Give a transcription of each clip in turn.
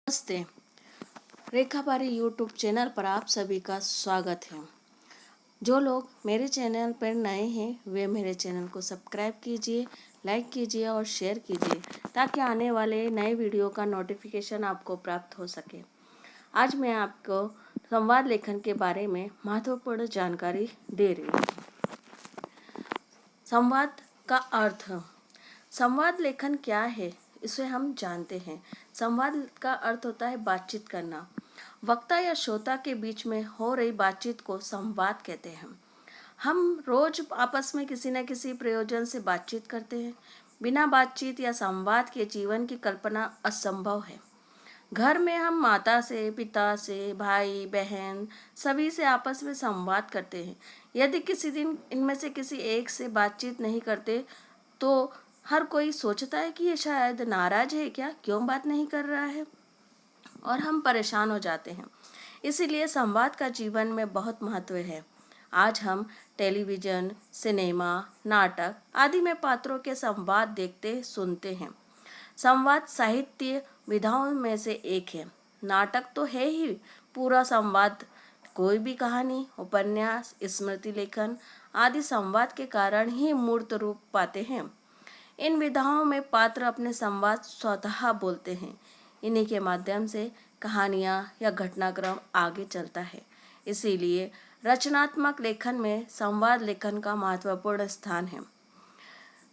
नमस्ते। रेखा पारी YouTube channel पर आप सभी का स्वागत है। जो लोग मेरे चैनल पर नए हैं वे मेरे चैनल को सब्सक्राइब कीजिए, लाइक कीजिए और शेयर कीजिए ताकि आने वाले नए वीडियो का नोटिफिकेशन आपको प्राप्त हो सके। आज मैं आपको संवाद लेखन के बारे में महत्वपूर्ण जानकारी दे रही हूँ। संवाद का अर्थ। संवाद लेखन क्या है इसे हम जानते हैं। संवाद का अर्थ होता है बातचीत करना। वक्ता या श्रोता के बीच में हो रही बातचीत को संवाद कहते हैं। हम रोज आपस में किसी न किसी प्रयोजन से बातचीत करते हैं। बिना बातचीत या संवाद के जीवन की कल्पना असंभव है। घर में हम माता से, पिता से, भाई बहन सभी से आपस में संवाद करते हैं। यदि किसी दिन इनमें से किसी एक से बातचीत नहीं करते तो हर कोई सोचता है कि ये शायद नाराज है क्या, क्यों बात नहीं कर रहा है, और हम परेशान हो जाते हैं। इसीलिए संवाद का जीवन में बहुत महत्व है। आज हम टेलीविज़न, सिनेमा, नाटक आदि में पात्रों के संवाद देखते सुनते हैं। संवाद साहित्य विधाओं में से एक है। नाटक तो है ही पूरा संवाद। कोई भी कहानी, उपन्यास, स्मृति लेखन आदि संवाद के कारण ही मूर्त रूप पाते हैं। इन विधाओं में पात्र अपने संवाद स्वतः बोलते हैं। इन्हीं के माध्यम से कहानियाँ या घटनाक्रम आगे चलता है। इसीलिए रचनात्मक लेखन में संवाद लेखन का महत्वपूर्ण स्थान है।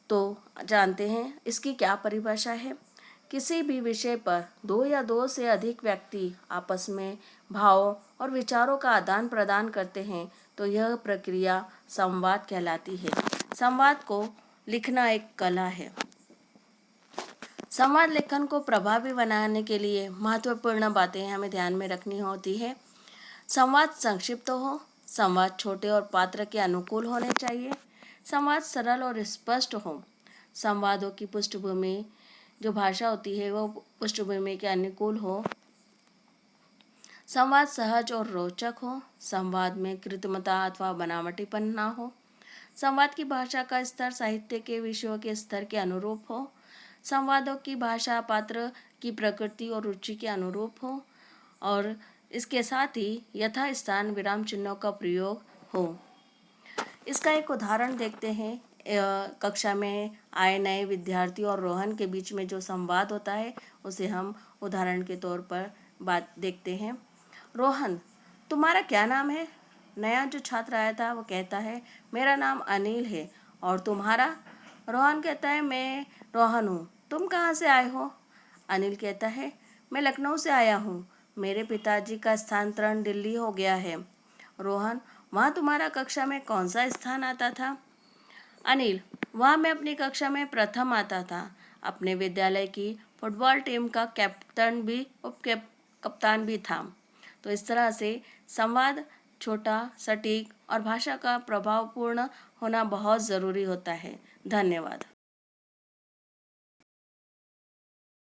तो जानते हैं इसकी क्या परिभाषा है। किसी भी विषय पर दो या दो से अधिक व्यक्ति आपस में भावों और विचारों का आदान प्रदान करते हैं तो यह प्रक्रिया संवाद कहलाती है। संवाद को लिखना एक कला है। संवाद लेखन को प्रभावी बनाने के लिए महत्वपूर्ण बातें हमें ध्यान में रखनी होती है। संवाद संक्षिप्त हो, संवाद छोटे और पात्र के अनुकूल होने चाहिए, संवाद सरल और स्पष्ट हो, संवादों की पृष्ठभूमि जो भाषा होती है वो पृष्ठभूमि के अनुकूल हो, संवाद सहज और रोचक हो, संवाद में कृत्रिमता अथवा बनावटीपन ना हो, संवाद की भाषा का स्तर साहित्य के विषयों के स्तर के अनुरूप हो, संवादों की भाषा पात्र की प्रकृति और रुचि के अनुरूप हो, और इसके साथ ही यथा स्थान विराम चिन्हों का प्रयोग हो। इसका एक उदाहरण देखते हैं। कक्षा में आए नए विद्यार्थी और रोहन के बीच में जो संवाद होता है उसे हम उदाहरण के तौर पर बात देखते हैं। रोहन, तुम्हारा क्या नाम है? नया जो छात्र आया था वो कहता है, मेरा नाम अनिल है। और तुम्हारा? रोहन कहता है, मैं रोहन हूँ। तुम कहाँ से आए हो? अनिल कहता है, मैं लखनऊ से आया हूँ। मेरे पिताजी का स्थानांतरण दिल्ली हो गया है। रोहन, वहाँ तुम्हारा कक्षा में कौन सा स्थान आता था? अनिल, वहाँ मैं अपनी कक्षा में प्रथम आता था। अपने विद्यालय की फुटबॉल टीम का कैप्टन भी कप्तान भी था। तो इस तरह से संवाद छोटा, सटीक और भाषा का प्रभावपूर्ण होना बहुत ज़रूरी होता है। धन्यवाद।